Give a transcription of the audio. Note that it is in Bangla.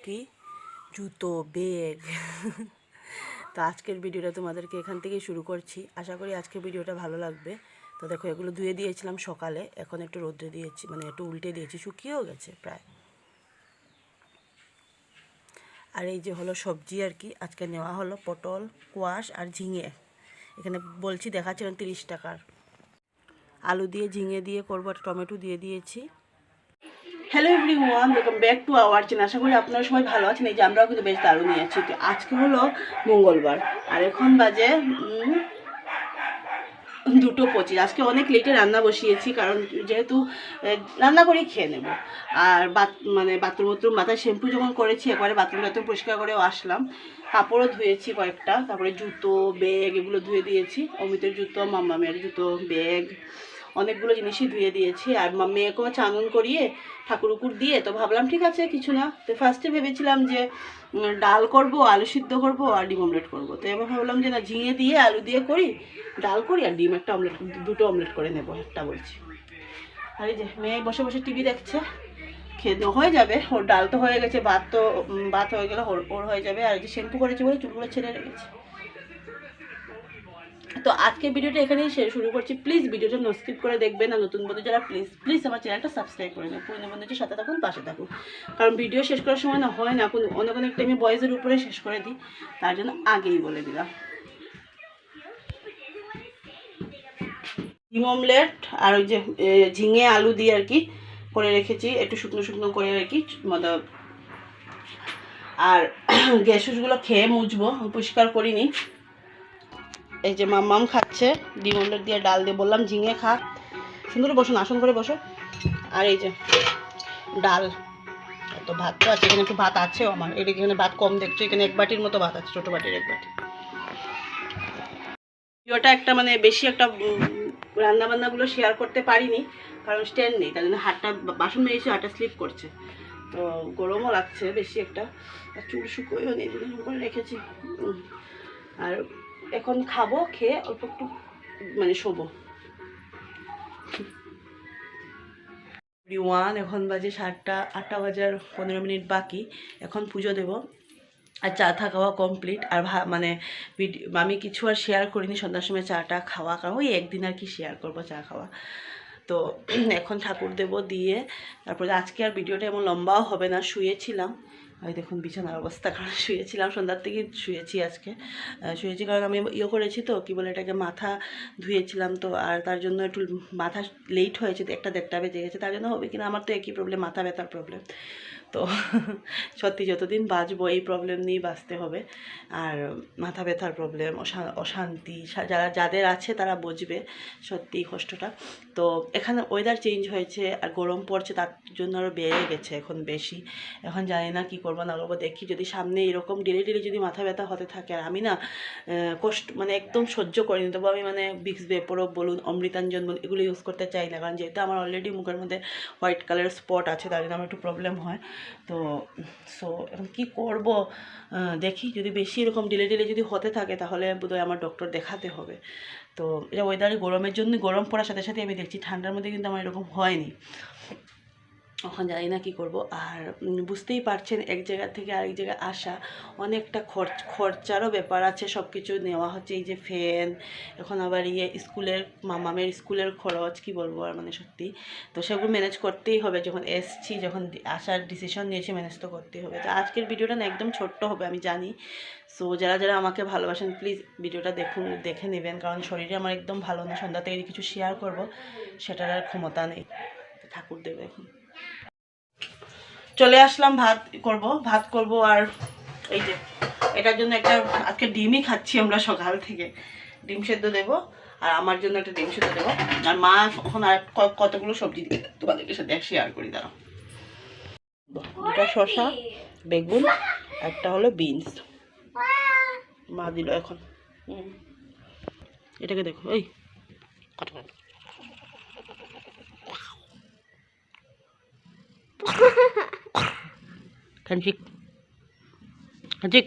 কি জুতো ব্যাগ তো আজকের ভিডিওটা তোমাদেরকে এখান থেকেই শুরু করছি। আশা করি আজকের ভিডিওটা ভালো লাগবে। তো দেখো, এগুলো ধুয়ে দিয়েছিলাম সকালে, এখন একটু রোদ্রে দিয়েছি, মানে একটু উল্টে দিয়েছি, শুকিয়েও গেছে প্রায়। আর এই যে হলো সবজি আর কি, আজকে নেওয়া হলো পটল, কোয়াশ আর ঝিঙে। এখানে বলছি দেখাচ্ছিলাম 30 টাকার। আলু দিয়ে ঝিঙে দিয়ে করবো, আর টমেটো দিয়ে দিয়েছি। Hello everyone, welcome back to our channel. আশা করি আপনারা সবাই ভালো আছেন। এই যে আমরাও কিন্তু বেশ দারুণ নিয়েছি। তো আজকে হলো মঙ্গলবার, আর এখন বাজে 2:25। আজকে অনেক লেটে রান্না বসিয়েছি, কারণ যেহেতু রান্না করেই খেয়ে নেব। আর বাথরুম মাথায় শ্যাম্পু যখন করেছি, একবারে বাথরুম পরিষ্কার করেও আসলাম। কাপড়ও ধুয়েছি কয়েকটা, তারপরে জুতো ব্যাগ এগুলো ধুয়ে দিয়েছি। অমিতের জুতো, মাম্মামের জুতো, ব্যাগ, অনেকগুলো জিনিসই ধুয়ে দিয়েছি। আর মেয়েকেও চানন করিয়ে ঠাকুর উকুর দিয়ে, তো ভাবলাম ঠিক আছে কিছু না। তো ফার্স্টে ভেবেছিলাম যে ডাল করব, আলু সিদ্ধ করব আর ডিম অমলেট করব। তো এবার ভাবলাম যে না, ঝিঙে দিয়ে আলু দিয়ে করি, ডাল করি আর ডিম একটা অমলেট, দুটো অমলেট করে নেব, একটা বলছি। আর এই যে মেয়ে বসে বসে টিভি দেখছে, খেতে হয়ে যাবে ওর। ডাল তো হয়ে গেছে, ভাত হয়ে গেলে ওর হয়ে যাবে। আর এই যে শ্যাম্পু করেছি বলে চুলগুলো ছেড়ে রেখেছি। তো আজকে ভিডিওটা এখানেই শুরু করছি। প্লিজ ভিডিওটা নো স্কিপ করে দেখবেন। আর নতুন বন্ধু যারা, প্লিজ প্লিজ আমার চ্যানেলটা সাবস্ক্রাইব করে নেন। পুরনো বন্ধুদের সাথে থাকুন, পাশে থাকুন। কারণ ভিডিও শেষ করার সময় না হয় না, অনেক টাইমে বয়েজের উপরে শেষ করে দিই, তার জন্য আগেই বলে দিলাম। ডিম অমলেট আর ওই যে ঝিঙে আলু দিয়ে আর কি করে রেখেছি, একটু শুকনো শুকনো করে আর কি। আর গ্যাসগুলো খেয়ে মুছবো, পরিষ্কার করিনি। এই যে মাম্মাম খাচ্ছে ডিম অমলেট দিয়ে ডাল দিয়ে। বললাম ঝিঙে খা, সুন্দর বসো, আসন করে বসো। আর এই যে ডাল, তো ভাত তো আছে এখানে, একটু ভাত আছেও আমার। এখানে ভাত কম দেখছো, এখানে 1 বাটির মতো ভাত আছে, ছোটো বাটির 1 বাটি। ভিডিওটা একটা বেশি একটা রান্নাবান্নাগুলো শেয়ার করতে পারিনি, কারণ স্ট্যান্ড নেই, তার জন্য হাতটা, বাসন মেয়েছি হাতটা স্লিপ করছে। তো গরমও লাগছে বেশি একটা, আর চুল শুকোয়ও নেই, করে রেখেছি। আর এখন খাবো, খেয়ে অল্প একটু শোবো। এখন বাজে 7টা, 8টা বাজার 15 মিনিট বাকি। এখন পুজো দেব, আর চা খাওয়া কমপ্লিট। আর আমি কিছু আর শেয়ার করিনি সন্ধ্যার সময় চাটা খাওয়া, কারণ ওই একদিন আর কি শেয়ার করবো চা খাওয়া। তো এখন ঠাকুর দেব দিয়ে, তারপরে আজকে আর ভিডিওটা এমন লম্বাও হবে না। শুয়েছিলাম, ওই দেখুন বিছানার অবস্থা, কারণ শুয়েছিলাম সন্ধ্যার থেকে শুয়েছি। আজকে শুয়েছি কারণ আমি করেছি, তো কি বলে এটাকে, মাথা ধুয়েছিলাম তো, আর তার জন্য একটু মাথা লেট হয়েছে, 1টা-1:30 বেজে গেছে। তার জন্য হবে কিনা, আমার তো একই প্রবলেম, মাথা ব্যথার প্রবলেম। তো সত্যি যতদিন বাঁচবো এই প্রবলেম নিয়েই বাঁচতে হবে। আর মাথা ব্যথার প্রবলেম, অশান্তি, যাদের আছে তারা বুঝবে সত্যি কষ্টটা। তো এখানে ওয়েদার চেঞ্জ হয়েছে আর গরম পড়ছে, তার জন্য আরও বেড়ে গেছে এখন বেশি। এখন জানি না কী করবো না করবো, দেখি যদি সামনে এরকম ডেলি যদি মাথা ব্যথা হতে থাকে, আর আমি না কষ্ট একদম সহ্য করে নিতে পারবো। আমি ভিক্স ভেপোরব বলুন, অমৃতাঞ্জন বলুন, এগুলো ইউজ করতে চাই না, কারণ যেহেতু আমার অলরেডি মুখের মধ্যে হোয়াইট কালারের স্পট আছে, তার জন্য আমার একটু প্রবলেম হয়। তো এখন কী করব, দেখি যদি বেশি এরকম ডেলি যদি হতে থাকে, তাহলে বোধহয় আমার ডক্টর দেখাতে হবে। তো এটা ওয়েদারে গরমের জন্য, গরম পড়ার সাথে সাথে আমি দেখছি, ঠান্ডার মধ্যে কিন্তু আমার এরকম হয়নি। এখন জানি না কী করব। আর বুঝতেই পারছেন, এক জায়গা থেকে আরেক জায়গায় আসা অনেকটা খরচারও ব্যাপার আছে। সব কিছু নেওয়া হচ্ছে, এই যে ফ্যান, এখন আবার স্কুলের, মামামের স্কুলের খরচ, কি বলবো আর সত্যি। তো সেগুলো ম্যানেজ করতেই হবে, যখন এসছি, যখন আসার ডিসিশন নিয়েছি, ম্যানেজ তো করতেই হবে। তো আজকের ভিডিওটা না একদম ছোট্ট হবে আমি জানি। সো যারা আমাকে ভালোবাসেন, প্লিজ ভিডিওটা দেখে নেবেন, কারণ শরীরে আমার একদম ভালো না। সন্ধ্যা থেকে কিছু শেয়ার করব, সেটার আর ক্ষমতা নেই। ঠাকুর দেবে এখন। চলে আসলাম, ভাত করব। আর এই যে এটার জন্য একটা, আজকে ডিমই খাচ্ছি আমরা সকাল থেকে, ডিম সেদ্ধ দেবো। আর আমার জন্য একটা ডিম সেদ্ধ দেবো। আর মা এখন আর কতগুলো সবজি দিবে, তোমাদেরকে সাথে শেয়ার করি, দাঁড়াও। 2টা শসা, বেগুন, একটা হলো বিনস মা দিল এখন। এটাকে দেখো, ওই কাঞ্চিক কাঞ্চিক